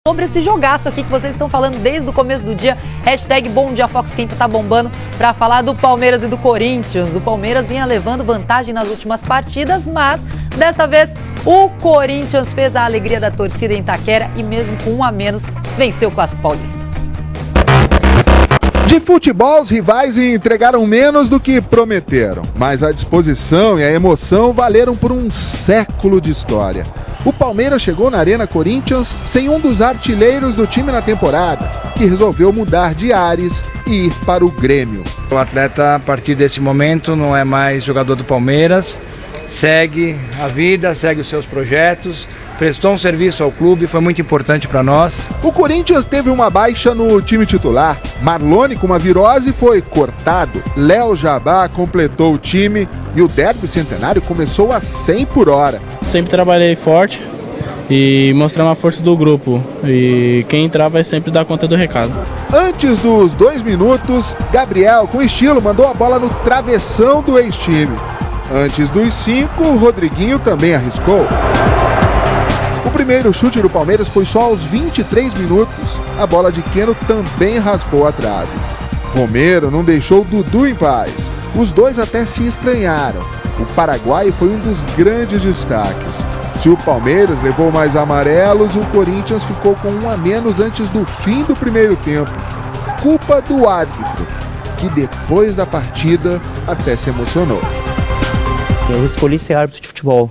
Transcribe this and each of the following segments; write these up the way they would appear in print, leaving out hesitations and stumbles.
Sobre esse jogaço aqui que vocês estão falando desde o começo do dia, hashtag Bom Dia Fox Quinta tá bombando para falar do Palmeiras e do Corinthians. O Palmeiras vinha levando vantagem nas últimas partidas, mas desta vez o Corinthians fez a alegria da torcida em Itaquera e mesmo com 1 a menos venceu o Clássico Paulista. De futebol, os rivais entregaram menos do que prometeram, mas a disposição e a emoção valeram por um século de história. O Palmeiras chegou na Arena Corinthians sem um dos artilheiros do time na temporada, que resolveu mudar de ares e ir para o Grêmio. O atleta, a partir desse momento, não é mais jogador do Palmeiras, segue a vida, segue os seus projetos, prestou um serviço ao clube, foi muito importante para nós. O Corinthians teve uma baixa no time titular. Marlone, com uma virose, foi cortado. Léo Jabá completou o time e o derby centenário começou a 100 por hora. Sempre trabalhei forte e mostrar uma força do grupo. E quem entrar vai sempre dar conta do recado. Antes dos 2 minutos, Gabriel, com estilo, mandou a bola no travessão do ex-time. Antes dos 5, Rodriguinho também arriscou. O primeiro chute do Palmeiras foi só aos 23 minutos. A bola de Queno também raspou a trave. Romero não deixou o Dudu em paz. Os dois até se estranharam. O paraguaio foi um dos grandes destaques. Se o Palmeiras levou mais amarelos, o Corinthians ficou com 1 a menos antes do fim do primeiro tempo. Culpa do árbitro, que depois da partida até se emocionou. Eu escolhi ser árbitro de futebol.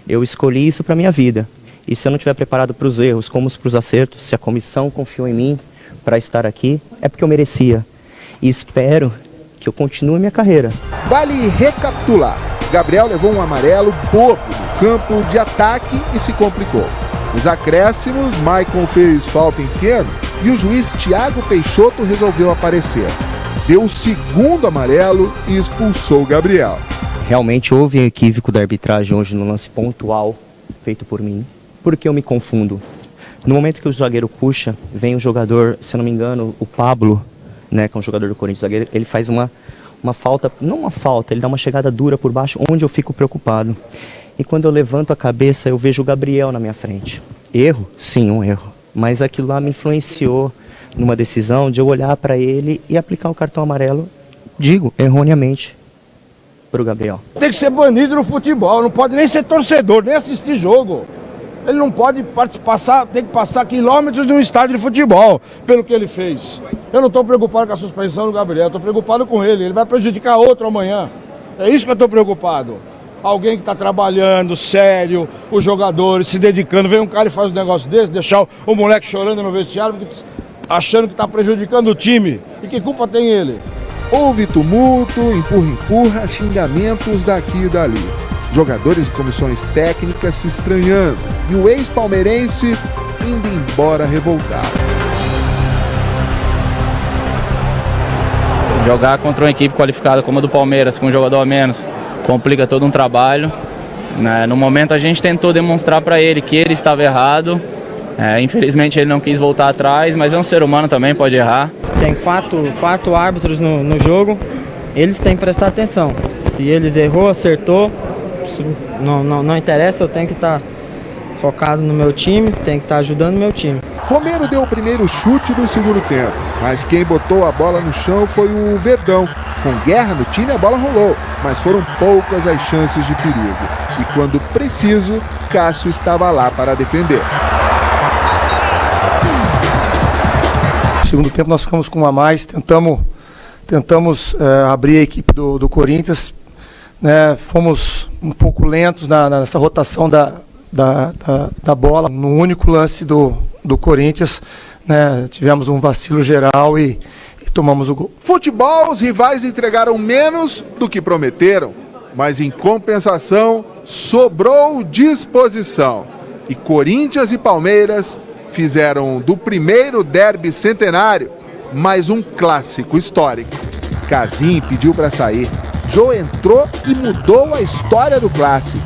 Eu escolhi isso para minha vida. E se eu não estiver preparado para os erros como para os acertos, se a comissão confiou em mim para estar aqui, é porque eu merecia. E espero que eu continue minha carreira. Vale recapitular. Gabriel levou um amarelo bobo no campo de ataque e se complicou. Nos acréscimos, Maicon fez falta em Queno e o juiz Thiago Peixoto resolveu aparecer. Deu o segundo amarelo e expulsou o Gabriel. Realmente houve um equívoco da arbitragem hoje no lance pontual feito por mim. Porque eu me confundo. No momento que o zagueiro puxa, vem o jogador, se eu não me engano, o Pablo, né, que é um jogador do Corinthians, zagueiro, ele faz uma falta, não uma falta, ele dá uma chegada dura por baixo, onde eu fico preocupado. E quando eu levanto a cabeça, eu vejo o Gabriel na minha frente. Erro? Sim, um erro. Mas aquilo lá me influenciou numa decisão de eu olhar para ele e aplicar o cartão amarelo, digo, erroneamente, para o Gabriel. Tem que ser banido no futebol, não pode nem ser torcedor, nem assistir jogo. Ele não pode passar, tem que passar quilômetros de um estádio de futebol, pelo que ele fez. Eu não estou preocupado com a suspensão do Gabriel, estou preocupado com ele vai prejudicar outro amanhã. É isso que eu estou preocupado. Alguém que está trabalhando, sério, os jogadores se dedicando, vem um cara e faz um negócio desse, deixar o moleque chorando no vestiário, achando que está prejudicando o time. E que culpa tem ele? Houve tumulto, empurra-empurra, xingamentos daqui e dali. Jogadores e comissões técnicas se estranhando e o ex-palmeirense indo embora revoltado. Jogar contra uma equipe qualificada como a do Palmeiras, com um jogador a menos, complica todo um trabalho. No momento a gente tentou demonstrar para ele que ele estava errado. Infelizmente ele não quis voltar atrás, mas é um ser humano também, pode errar. Tem quatro árbitros no jogo, eles têm que prestar atenção. Se eles errou, acertou, não interessa, eu tenho que estar focado no meu time, tenho que estar ajudando o meu time. Romero deu o primeiro chute do segundo tempo, mas quem botou a bola no chão foi o Verdão. Com guerra no time, a bola rolou, mas foram poucas as chances de perigo. E quando preciso, Cássio estava lá para defender. No segundo tempo nós ficamos com 1 a mais, tentamos abrir a equipe do Corinthians, né, fomos um pouco lentos nessa rotação da bola. No único lance do Corinthians, né, tivemos um vacilo geral e tomamos o gol. Futebol, os rivais entregaram menos do que prometeram, mas em compensação sobrou disposição. E Corinthians e Palmeiras fizeram do primeiro derby centenário mais um clássico histórico. Casim pediu para sair. Jô entrou e mudou a história do clássico.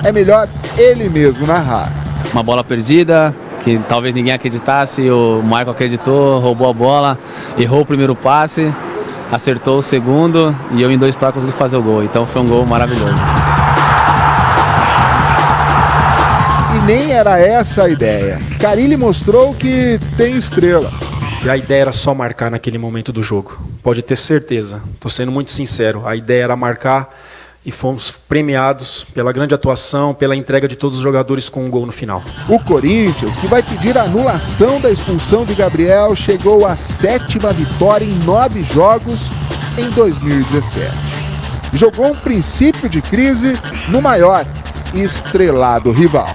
É melhor ele mesmo narrar. Uma bola perdida, que talvez ninguém acreditasse, o Maicon acreditou, roubou a bola, errou o primeiro passe, acertou o segundo e eu em 2 toques consegui fazer o gol. Então foi um gol maravilhoso. nem era essa a ideia. Carille mostrou que tem estrela. E a ideia era só marcar naquele momento do jogo. Pode ter certeza, estou sendo muito sincero. A ideia era marcar e fomos premiados pela grande atuação, pela entrega de todos os jogadores com um gol no final. O Corinthians, que vai pedir a anulação da expulsão de Gabriel, chegou à 7ª vitória em 9 jogos em 2017. Jogou um princípio de crise no maior e estrelado rival.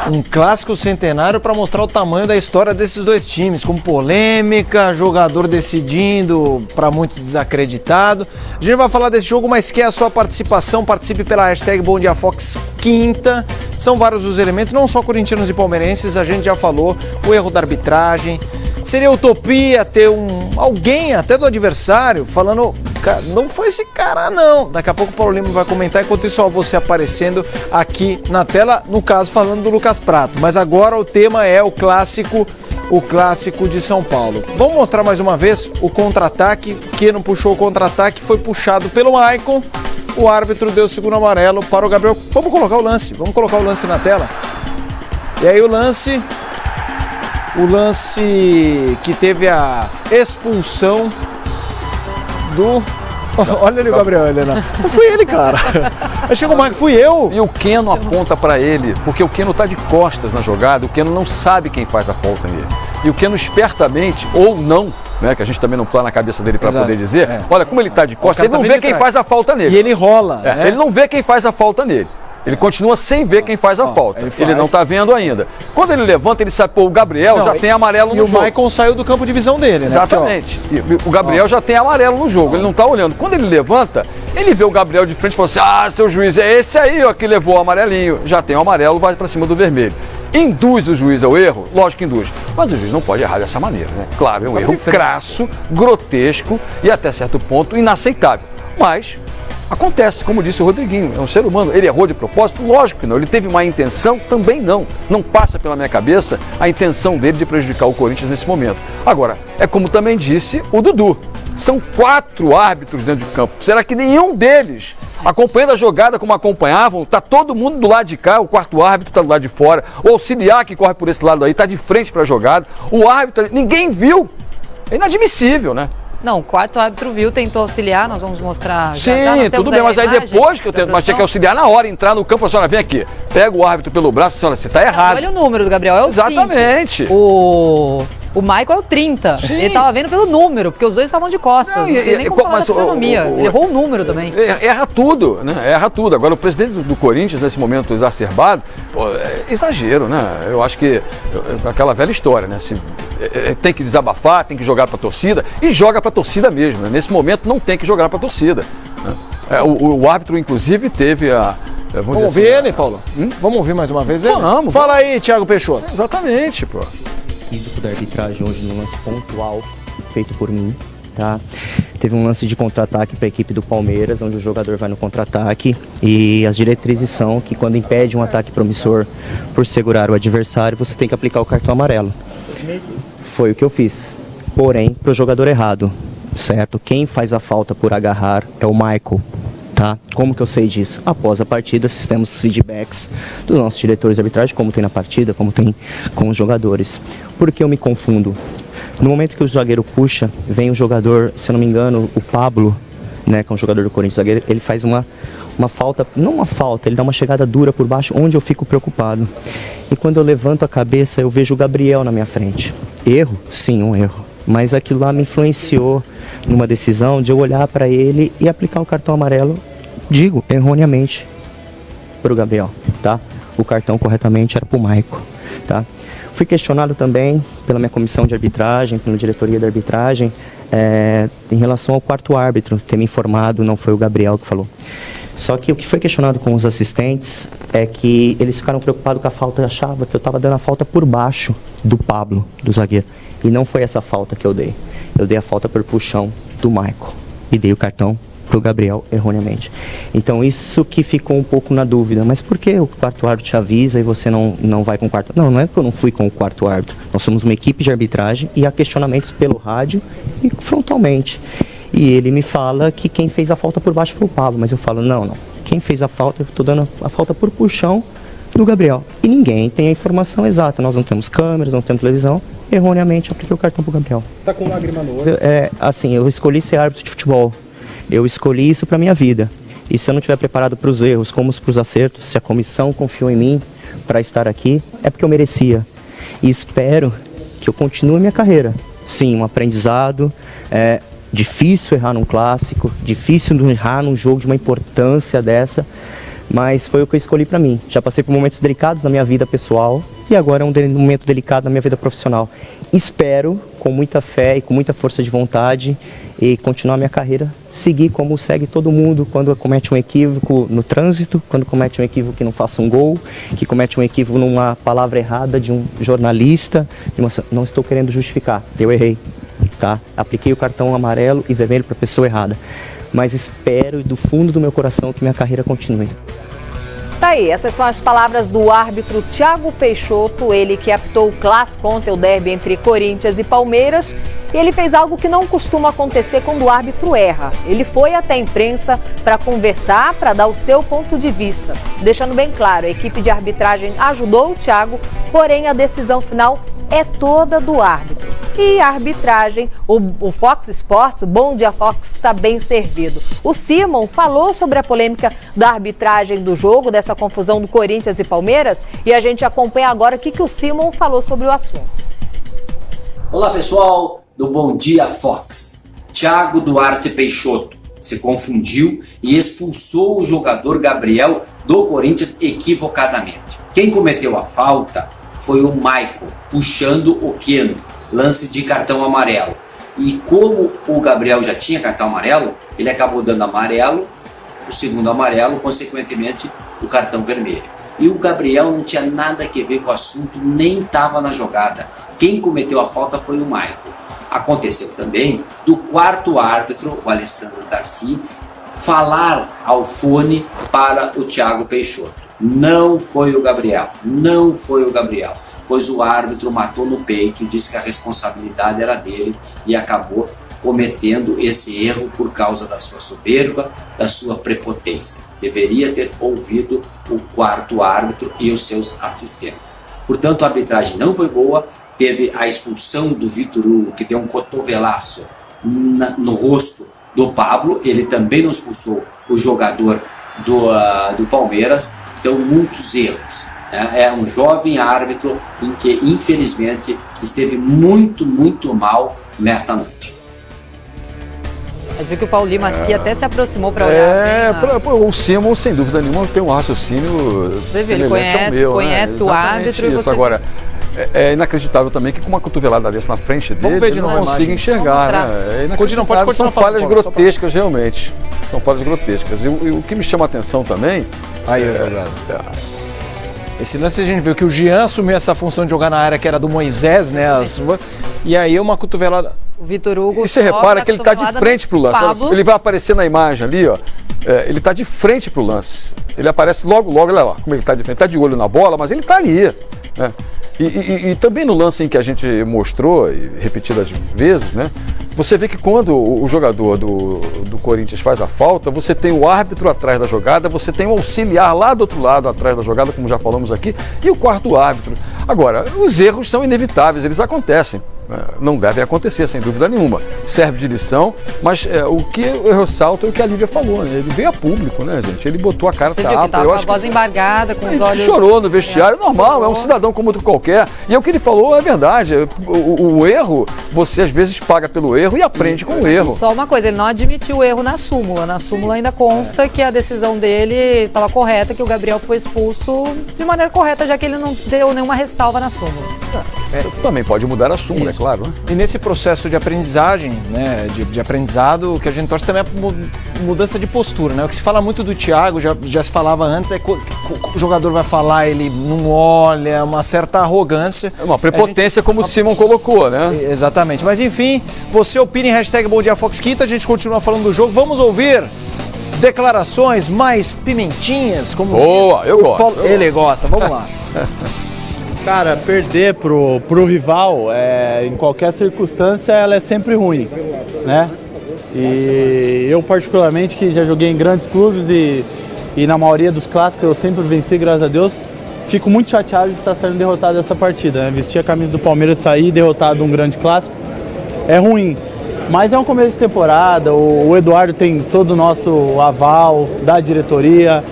Um clássico centenário para mostrar o tamanho da história desses dois times, com polêmica, jogador decidindo, para muitos desacreditado. A gente vai falar desse jogo, mas quer a sua participação? Participe pela hashtag BomDiaFox5. São vários os elementos, não só corintianos e palmeirenses, a gente já falou, o erro da arbitragem. Seria utopia ter alguém, até do adversário, falando, não foi esse cara não. Daqui a pouco o Paulo Lima vai comentar, enquanto isso ó, você aparecendo aqui na tela, no caso falando do Lucas Prato. Mas agora o tema é o clássico de São Paulo. Vamos mostrar mais uma vez o contra-ataque. Quem não puxou o contra-ataque foi puxado pelo Maicon. O árbitro deu o segundo amarelo para o Gabriel. Vamos colocar o lance na tela. E aí o lance que teve a expulsão do... Olha ali o Gabriel, Helena. Não fui ele, cara. Aí chegou o Maicon, fui eu. E o Keno aponta pra ele, porque o Keno tá de costas na jogada, o Keno não sabe quem faz a falta nele. E o Keno espertamente, ou não, né, que a gente também não plana na cabeça dele para poder dizer, olha, como ele tá de costas, ele não vê quem faz a falta nele. E ele rola. Ele não vê quem faz a falta nele. Ele continua sem ver quem faz a falta. Ele não está vendo ainda. Quando ele levanta, ele sabe, pô, o Gabriel já tem amarelo no jogo. E o Maicon saiu do campo de visão dele, né? Exatamente. E o Gabriel já tem amarelo no jogo, ele não está olhando. Quando ele levanta, ele vê o Gabriel de frente e fala assim, ah, seu juiz, é esse aí ó, que levou o amarelinho. Já tem o amarelo, vai para cima do vermelho. Induz o juiz ao erro? Lógico que induz. Mas o juiz não pode errar dessa maneira, né? Claro, é um erro crasso, grotesco e até certo ponto inaceitável. Mas... acontece, como disse o Rodriguinho, é um ser humano, ele errou de propósito? Lógico que não, ele teve má intenção? Também não. Não passa pela minha cabeça a intenção dele de prejudicar o Corinthians nesse momento. Agora, é como também disse o Dudu, são 4 árbitros dentro de campo, será que nenhum deles, acompanhando a jogada como acompanhavam, tá todo mundo do lado de cá, o 4º árbitro tá do lado de fora, o auxiliar que corre por esse lado aí tá de frente para a jogada, o árbitro, ninguém viu, é inadmissível, né? Não, o 4º árbitro viu, tentou auxiliar, nós vamos mostrar. Sim, tudo bem, mas aí depois que eu tento, mas tinha que auxiliar na hora, entrar no campo, a senhora vem aqui, pega o árbitro pelo braço, a senhora, você tá errado. Olha o número do Gabriel, é o 5. Exatamente. O Maicon é o 30. Sim. Ele tava vendo pelo número, porque os dois estavam de costas. Não tem nem como falar da fisionomia. Ele errou o número também. Erra tudo, né? Erra tudo. Agora, o presidente do Corinthians, nesse momento exacerbado, pô, é exagero, né? Eu acho que aquela velha história, né? Tem que desabafar, tem que jogar pra torcida, e joga pra torcida mesmo, né? Nesse momento não tem que jogar pra torcida, né? O árbitro, inclusive, teve a... Vamos ouvir ele, Paulo? Vamos ouvir mais uma vez ele? Vamos. Fala aí, Thiago Peixoto. Exatamente, pô. Equívoco da arbitragem hoje no lance pontual feito por mim, tá? Teve um lance de contra-ataque para a equipe do Palmeiras, onde o jogador vai no contra-ataque e as diretrizes são que quando impede um ataque promissor por segurar o adversário, você tem que aplicar o cartão amarelo. Foi o que eu fiz, porém para o jogador errado, certo? Quem faz a falta por agarrar é o Maicon. Tá? Como que eu sei disso? Após a partida, temos os feedbacks dos nossos diretores de arbitragem, como tem na partida, como tem com os jogadores. Por que eu me confundo? No momento que o zagueiro puxa, vem o jogador, se eu não me engano, o Pablo, né, que é um jogador do Corinthians, zagueiro, ele faz uma falta, não uma falta, ele dá uma chegada dura por baixo, onde eu fico preocupado. E quando eu levanto a cabeça, eu vejo o Gabriel na minha frente. Erro? Sim, um erro. Mas aquilo lá me influenciou numa decisão de eu olhar para ele e aplicar o cartão amarelo, digo, erroneamente, para o Gabriel, tá? O cartão corretamente era para o Maicon, tá? Fui questionado também pela minha comissão de arbitragem, pela diretoria da arbitragem, em relação ao 4º árbitro, ter me informado, não foi o Gabriel que falou. Só que o que foi questionado com os assistentes é que eles ficaram preocupados com a falta, achava que eu estava dando a falta por baixo do Pablo, do zagueiro. E não foi essa falta que eu dei. Eu dei a falta por puxão do Maicon e dei o cartão pro Gabriel erroneamente. Então isso que ficou um pouco na dúvida. Mas por que o 4º árbitro te avisa e você não vai com o 4º? Não é porque eu não fui com o 4º árbitro. Nós somos uma equipe de arbitragem e há questionamentos pelo rádio e frontalmente. E ele me fala que quem fez a falta por baixo foi o Pablo. Mas eu falo, não. quem fez a falta, eu estou dando a falta por puxão do Gabriel. E ninguém tem a informação exata. Nós não temos câmeras, não temos televisão. Erroneamente, eu apliquei o cartão pro Gabriel. Você está com lágrima no olho? Assim, eu escolhi ser árbitro de futebol. Eu escolhi isso para minha vida. E se eu não estiver preparado para os erros, como para os acertos, se a comissão confiou em mim para estar aqui, é porque eu merecia. E espero que eu continue minha carreira. Sim, um aprendizado. É difícil errar num clássico, difícil errar num jogo de uma importância dessa, mas foi o que eu escolhi para mim. Já passei por momentos delicados na minha vida pessoal e agora é um momento delicado na minha vida profissional. Espero, com muita fé e com muita força de vontade, e continuar minha carreira, seguir como segue todo mundo quando comete um equívoco no trânsito, quando comete um equívoco que não faça um gol, que comete um equívoco numa palavra errada de um jornalista. Não estou querendo justificar, eu errei, tá? Apliquei o cartão amarelo e vermelho para a pessoa errada, mas espero do fundo do meu coração que minha carreira continue. Tá aí, essas são as palavras do árbitro Thiago Peixoto, ele que apitou o clássico ontem, o derby entre Corinthians e Palmeiras, e ele fez algo que não costuma acontecer quando o árbitro erra. Ele foi até a imprensa para conversar, para dar o seu ponto de vista, deixando bem claro, a equipe de arbitragem ajudou o Thiago, porém a decisão final é toda do árbitro. E a arbitragem, o Fox Sports, o Bom Dia Fox, está bem servido. O Simon falou sobre a polêmica da arbitragem do jogo, dessa confusão do Corinthians e Palmeiras, e a gente acompanha agora o que o Simon falou sobre o assunto. Olá pessoal do Bom Dia Fox. Thiago Duarte Peixoto se confundiu e expulsou o jogador Gabriel do Corinthians equivocadamente. Quem cometeu a falta foi o Michael, puxando o Keno, lance de cartão amarelo. E como o Gabriel já tinha cartão amarelo, ele acabou dando amarelo, o segundo amarelo, consequentemente o cartão vermelho. E o Gabriel não tinha nada a ver com o assunto, nem estava na jogada. Quem cometeu a falta foi o Michael. Aconteceu também do quarto árbitro, o Alessandro Darcy, falar ao fone para o Thiago Peixoto. Não foi o Gabriel, não foi o Gabriel, pois o árbitro matou no peito e disse que a responsabilidade era dele e acabou cometendo esse erro por causa da sua soberba, da sua prepotência. Deveria ter ouvido o quarto árbitro e os seus assistentes. Portanto, a arbitragem não foi boa, teve a expulsão do Vitor Hugo, que deu um cotovelaço no rosto do Pablo, ele também não expulsou o jogador do Palmeiras. Então, muitos erros. É um jovem árbitro em que, infelizmente, esteve muito mal nesta noite. A gente viu que o Paulo Lima aqui até se aproximou para olhar. O Simon, sem dúvida nenhuma, tem um raciocínio semelhante ao meu. Conhece o árbitro. Isso. Agora, é inacreditável também que com uma cotovelada dessa na frente dele, ele não consiga enxergar. Né? Pode continuar. São falhas grotescas, realmente. São falhas grotescas. E o que me chama a atenção também... Aí, jogado. Esse lance a gente viu que o Jean assumiu essa função de jogar na área que era do Moisés, né? E aí uma cotovelada... O Vitor Hugo... E você repara que ele está de frente pro lance. Ele vai aparecer na imagem ali, ó. Ele está de frente pro lance. Ele aparece logo, olha lá, como ele está de frente. Está de olho na bola, mas ele está ali. Né? E também no lance em que a gente mostrou, e repetidas vezes, né? Você vê que quando o jogador do Corinthians faz a falta, você tem o árbitro atrás da jogada, você tem o auxiliar lá do outro lado atrás da jogada, como já falamos aqui, e o quarto árbitro. Agora, os erros são inevitáveis, eles acontecem. Não devem acontecer, sem dúvida nenhuma. Serve de lição, mas o que eu ressalto é o que a Lívia falou, né? Ele veio a público, né, gente? Ele botou a cara tapa. Com a voz embargada, com os olhos... chorou no vestiário, normal, é um cidadão como outro qualquer. E o que ele falou é verdade. O erro, você às vezes paga pelo erro e aprende com o erro. Só uma coisa, ele não admitiu o erro na súmula. Na súmula ainda consta que a decisão dele estava correta, que o Gabriel foi expulso de maneira correta, já que ele não deu nenhuma ressalva na súmula. Também pode mudar a súmula, é claro. Né? E nesse processo de aprendizagem, né, de aprendizado, o que a gente torce também é mudança de postura, né? O que se fala muito do Thiago, já se falava antes, é que o jogador vai falar, ele não olha, uma certa arrogância. É uma prepotência, como o Simon colocou, né? Exatamente. Mas enfim, você opina em hashtag Bom Dia Fox Quinta, a gente continua falando do jogo. Vamos ouvir declarações mais pimentinhas, como boa, eu gosto. Ele gosta, vamos lá. Cara, perder pro rival, em qualquer circunstância, ela é sempre ruim, né? E eu particularmente, que já joguei em grandes clubes e e na maioria dos clássicos eu sempre venci, graças a Deus. Fico muito chateado de estar sendo derrotado dessa partida, né? Vestir a camisa do Palmeiras e sair derrotado num grande clássico é ruim. Mas é um começo de temporada, o Eduardo tem todo o nosso aval da diretoria,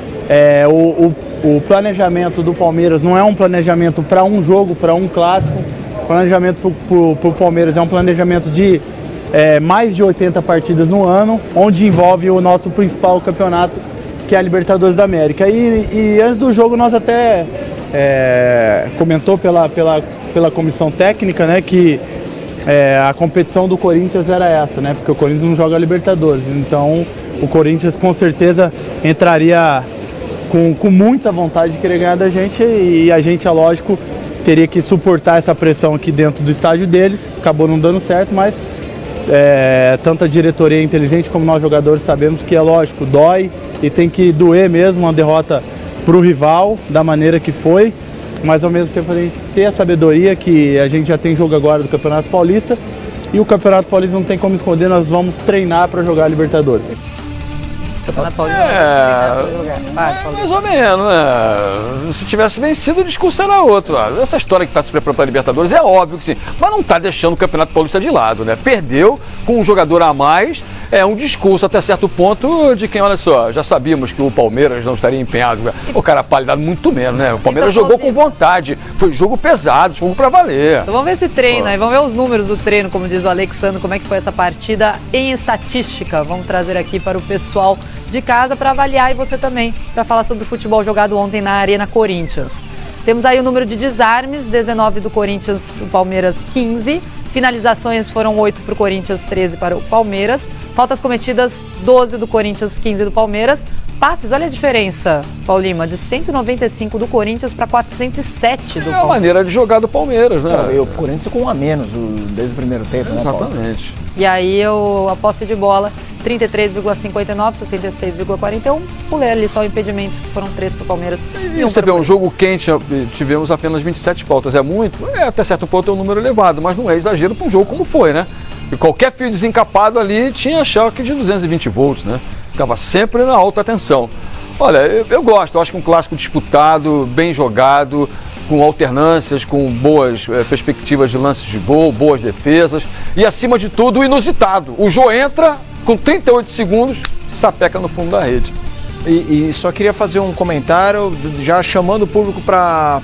o planejamento do Palmeiras não é um planejamento para um jogo, para um clássico. O planejamento para o Palmeiras é um planejamento de mais de 80 partidas no ano, onde envolve o nosso principal campeonato, que é a Libertadores da América. E antes do jogo nós até comentou pela comissão técnica, né, que a competição do Corinthians era essa, né, porque o Corinthians não joga a Libertadores. Então o Corinthians com certeza entraria com muita vontade de querer ganhar da gente, e a gente, é lógico, teria que suportar essa pressão aqui dentro do estádio deles. Acabou não dando certo, mas tanto a diretoria inteligente como nós jogadores sabemos que é lógico, dói e tem que doer mesmo uma derrota para o rival da maneira que foi, mas ao mesmo tempo a gente ter a sabedoria que a gente já tem jogo agora do Campeonato Paulista, e o Campeonato Paulista não tem como esconder, nós vamos treinar para jogar a Libertadores. Campeonato Paulista. Mais ou menos, né? Se tivesse vencido, o discurso era outro. Essa história que está se preparando para a Libertadores é óbvio que sim, mas não está deixando o Campeonato Paulista de lado, né? Perdeu com um jogador a mais, um discurso até certo ponto de quem, olha só, já sabíamos que o Palmeiras não estaria empenhado. O cara palidado muito menos, né? O Palmeiras jogou com vontade, foi jogo pesado, jogo para valer. Então vamos ver esse treino aí, vamos ver os números do treino, como diz o Alexandre, como é que foi essa partida em estatística. Vamos trazer aqui para o pessoal de casa para avaliar, e você também, para falar sobre o futebol jogado ontem na Arena Corinthians. Temos aí o número de desarmes, 19 do Corinthians, o Palmeiras 15. Finalizações foram 8 para o Corinthians, 13 para o Palmeiras. Faltas cometidas, 12 do Corinthians, 15 do Palmeiras. Passes, olha a diferença, Paulima, de 195 do Corinthians para 407 do Palmeiras. É a maneira de jogar do Palmeiras, né? O Corinthians com um a menos desde o primeiro tempo, né, Paulo? Exatamente. E aí a posse de bola, 33,59, 66,41. Pulei ali só impedimentos, que foram 3 para o Palmeiras. E você vê um jogo quente, tivemos apenas 27 faltas. É muito? Até certo ponto é um número elevado, mas não é exagero para um jogo como foi, né? E qualquer fio desencapado ali tinha choque de 220 volts, né? Ficava sempre na alta tensão. Olha, eu gosto, eu acho que um clássico disputado, bem jogado, com alternâncias, com boas perspectivas de lances de gol, boas defesas e, acima de tudo, o inusitado. O Jô entra com 38 segundos, sapeca no fundo da rede. E só queria fazer um comentário, já chamando o público para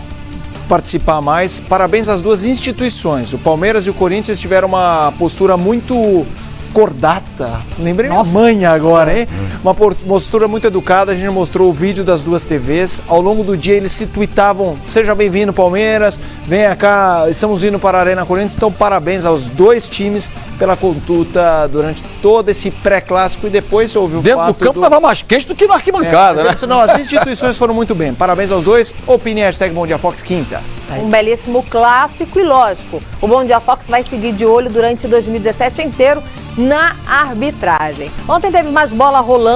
participar mais. Parabéns às duas instituições. O Palmeiras e o Corinthians tiveram uma postura muito cordata. Lembrei minha mãe agora, hein? Uma postura muito educada. A gente mostrou o vídeo das duas TVs. Ao longo do dia eles se tuitavam: seja bem-vindo, Palmeiras, venha cá, estamos indo para a Arena Corinthians. Então parabéns aos dois times pela conduta durante todo esse pré-clássico, e depois houve o dentro fato do campo estava mais quente do que na arquibancada, né? Não, as instituições foram muito bem. Parabéns aos dois. Opine #BomDiaFox quinta. Um belíssimo clássico, e lógico, o Bom Dia Fox vai seguir de olho durante 2017 inteiro na arbitragem. Ontem teve mais bola rolando.